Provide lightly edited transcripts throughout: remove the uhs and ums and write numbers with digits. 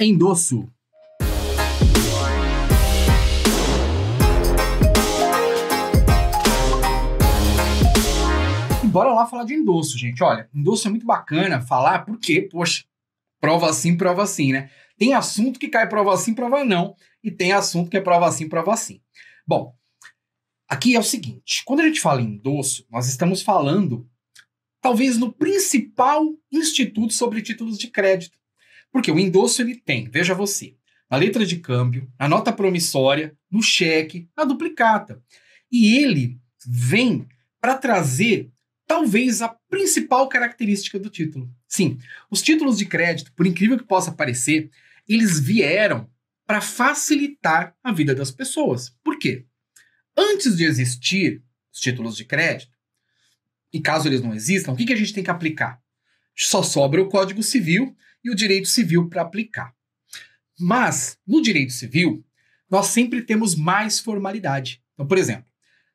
Endosso. E bora lá falar de endosso, gente. Olha, endosso é muito bacana falar porque, poxa, prova sim, né? Tem assunto que cai prova sim, prova não. E tem assunto que é prova sim, prova sim. Bom, aqui é o seguinte. Quando a gente fala em endosso, nós estamos falando, talvez, no principal instituto sobre títulos de crédito. Porque o endosso ele tem, veja você, na letra de câmbio, na nota promissória, no cheque, na duplicata. E ele vem para trazer, talvez, a principal característica do título. Sim, os títulos de crédito, por incrível que possa parecer, eles vieram para facilitar a vida das pessoas. Por quê? Antes de existir os títulos de crédito, e caso eles não existam, o que a gente tem que aplicar? Só sobra o Código Civil e o Direito Civil para aplicar. Mas, no Direito Civil, nós sempre temos mais formalidade. Então, por exemplo,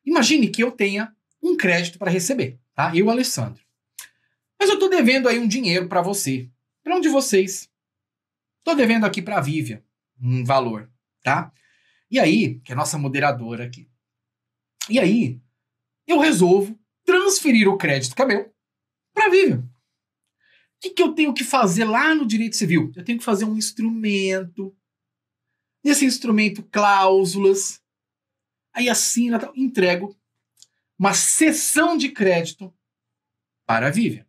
imagine que eu tenha um crédito para receber, tá? Eu, Alessandro. Mas eu estou devendo aí um dinheiro para você, para um de vocês. Estou devendo aqui para a Vivian um valor, tá? E aí, que é a nossa moderadora aqui. E aí, eu resolvo transferir o crédito que é meu para a Vivian. O que eu tenho que fazer lá no Direito Civil? Eu tenho que fazer um instrumento. Nesse instrumento, cláusulas. Aí assina, entrego uma cessão de crédito para a Vivian.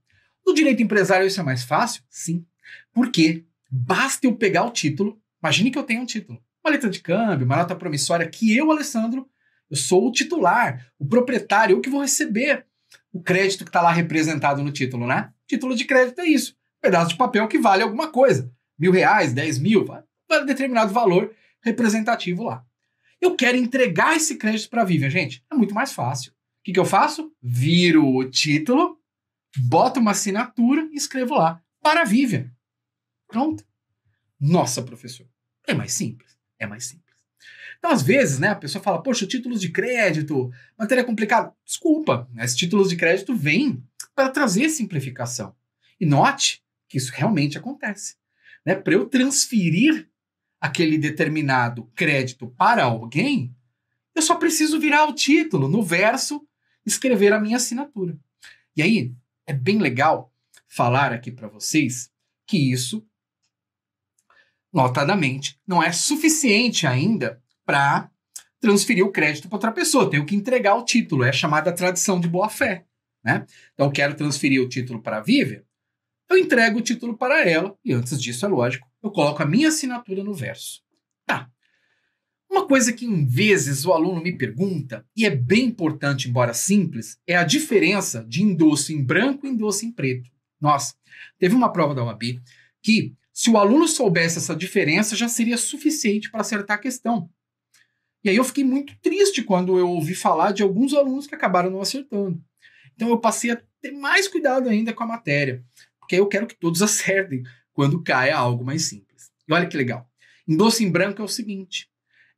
No direito empresário isso é mais fácil? Sim. Porque basta eu pegar o título. Imagine que eu tenho um título. Uma letra de câmbio, uma nota promissória, que eu, Alessandro, eu sou o titular, o proprietário, eu que vou receber o crédito que está lá representado no título, né? Título de crédito é isso. Um pedaço de papel que vale alguma coisa. R$1.000, 10.000, vale determinado valor representativo lá. Eu quero entregar esse crédito para a Vivian, gente. É muito mais fácil. O que eu faço? Viro o título, boto uma assinatura e escrevo lá. Para a Vivian. Pronto. Nossa, professor. É mais simples. É mais simples. Então, às vezes, né, a pessoa fala, poxa, títulos de crédito, matéria complicada. Desculpa, esses títulos de crédito vêm para trazer simplificação. E note que isso realmente acontece. Né? Para eu transferir aquele determinado crédito para alguém, eu só preciso virar o título no verso, escrever a minha assinatura. E aí, é bem legal falar aqui para vocês que isso, notadamente, não é suficiente ainda para transferir o crédito para outra pessoa. Tenho que entregar o título. É a chamada tradição de boa-fé. Né? Então, eu quero transferir o título para a Vivian, eu entrego o título para ela, e antes disso, é lógico, eu coloco a minha assinatura no verso. Tá. Uma coisa que, em vezes, o aluno me pergunta, e é bem importante, embora simples, é a diferença de endosso em branco e endosso em preto. Nossa, teve uma prova da OAB que, se o aluno soubesse essa diferença, já seria suficiente para acertar a questão. E aí eu fiquei muito triste quando eu ouvi falar de alguns alunos que acabaram não acertando. Então eu passei a ter mais cuidado ainda com a matéria, porque eu quero que todos acertem quando caia algo mais simples. E olha que legal. Endosso em branco é o seguinte,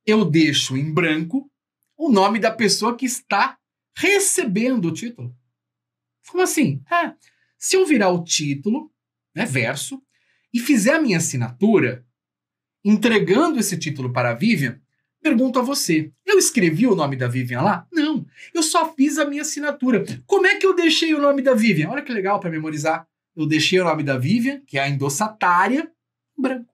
eu deixo em branco o nome da pessoa que está recebendo o título. Como assim? Se eu virar o título, né, verso, e fizer a minha assinatura, entregando esse título para a Vivian, pergunto a você, eu escrevi o nome da Vivian lá? Não, eu só fiz a minha assinatura. Como é que eu deixei o nome da Vivian? Olha que legal para memorizar. Eu deixei o nome da Vivian, que é a endossatária, em branco.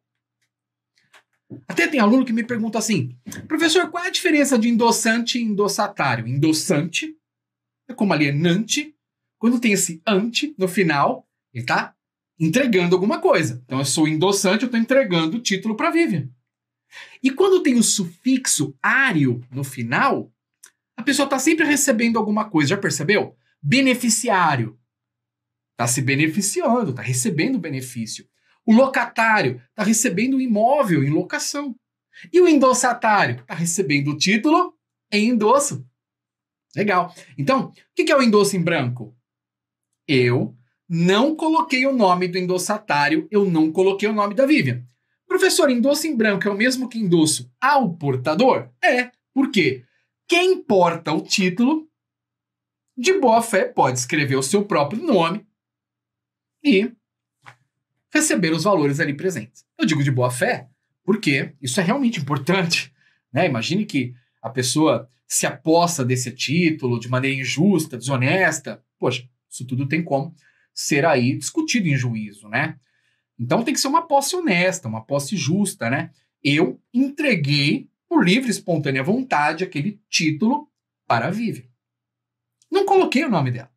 Até tem aluno que me pergunta assim, professor, qual é a diferença de endossante e endossatário? Endossante é como alienante. Quando tem esse ante no final, ele está entregando alguma coisa. Então eu sou endossante, eu estou entregando o título para a Vivian. E quando tem o sufixo ário no final, a pessoa está sempre recebendo alguma coisa. Já percebeu? Beneficiário. Está se beneficiando, está recebendo benefício. O locatário está recebendo um imóvel em locação. E o endossatário está recebendo o título em endosso. Legal. Então, o que é o endosso em branco? Eu não coloquei o nome do endossatário, eu não coloquei o nome da Vivian. Professor, endosso em branco é o mesmo que endosso ao portador? É. Por quê? Quem porta o título, de boa fé, pode escrever o seu próprio nome e receber os valores ali presentes. Eu digo de boa fé porque isso é realmente importante, né? Imagine que a pessoa se apossa desse título de maneira injusta, desonesta. Poxa, isso tudo tem como ser aí discutido em juízo, né? Então tem que ser uma posse honesta, uma posse justa, né? Eu entreguei por livre e espontânea vontade aquele título para a Vivian. Não coloquei o nome dela.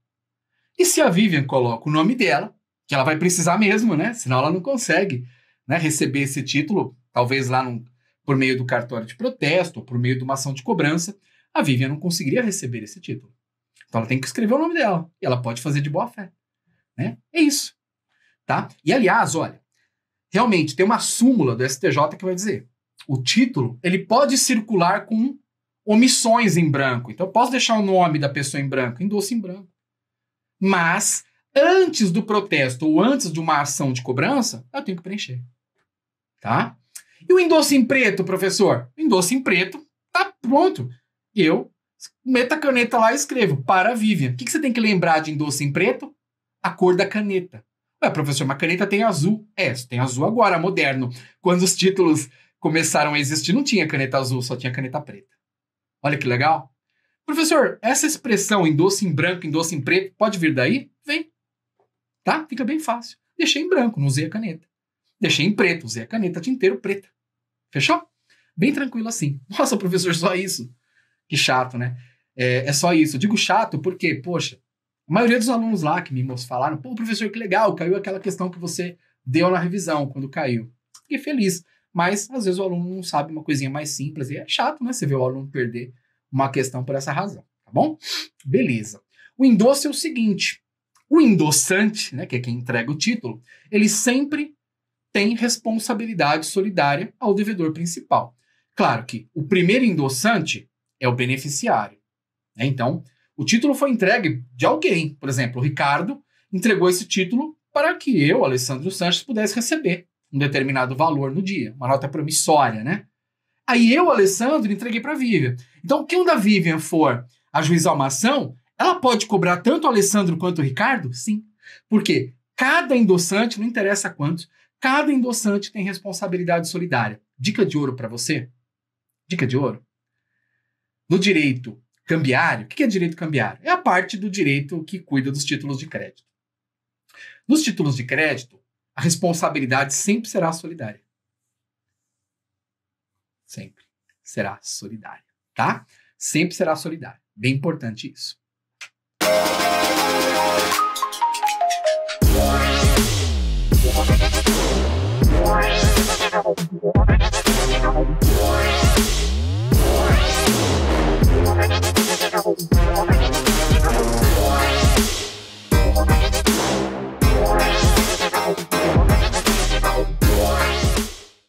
E se a Vivian coloca o nome dela, que ela vai precisar mesmo, né? Senão ela não consegue, né, receber esse título, talvez lá por meio do cartório de protesto, ou por meio de uma ação de cobrança, a Vivian não conseguiria receber esse título. Então ela tem que escrever o nome dela. E ela pode fazer de boa fé. Né? É isso. Tá? E aliás, olha, realmente tem uma súmula do STJ que vai dizer: o título ele pode circular com omissões em branco. Então eu posso deixar o nome da pessoa em branco, endosso em branco. Mas antes do protesto ou antes de uma ação de cobrança, eu tenho que preencher. Tá? E o endosso em preto, professor? O endosso em preto tá pronto. Eu meto a caneta lá e escrevo para a Vivian. O que você tem que lembrar de endosso em preto? A cor da caneta. Ué, professor, uma caneta tem azul. Tem azul agora, moderno. Quando os títulos começaram a existir, não tinha caneta azul, só tinha caneta preta. Olha que legal. Professor, essa expressão endosso em branco, endosso em preto, pode vir daí? Vem. Tá? Fica bem fácil. Deixei em branco, não usei a caneta. Deixei em preto, usei a caneta tinteiro preta. Fechou? Bem tranquilo assim. Nossa, professor, só isso. Que chato, né? É só isso. Eu digo chato porque, poxa, a maioria dos alunos lá que me falaram: pô, professor, que legal, caiu aquela questão que você deu na revisão quando caiu. Fiquei feliz. Mas, às vezes, o aluno não sabe uma coisinha mais simples. E é chato, né? Você vê o aluno perder uma questão por essa razão. Tá bom? Beleza. O endosso é o seguinte. O endossante, né, que é quem entrega o título, ele sempre tem responsabilidade solidária ao devedor principal. Claro que o primeiro endossante é o beneficiário. Né? Então, o título foi entregue de alguém. Por exemplo, o Ricardo entregou esse título para que eu, Alessandro Sanches, pudesse receber um determinado valor no dia, uma nota promissória, né? Aí eu, Alessandro, entreguei para a Vivian. Então, quando a Vivian for ajuizar uma ação, ela pode cobrar tanto o Alessandro quanto o Ricardo? Sim. Porque cada endossante, não interessa quantos, cada endossante tem responsabilidade solidária. Dica de ouro para você? Dica de ouro? No direito cambiário, o que é direito cambiário? É a parte do direito que cuida dos títulos de crédito. Nos títulos de crédito, a responsabilidade sempre será solidária. Sempre será solidária, tá? Sempre será solidária. Bem importante isso.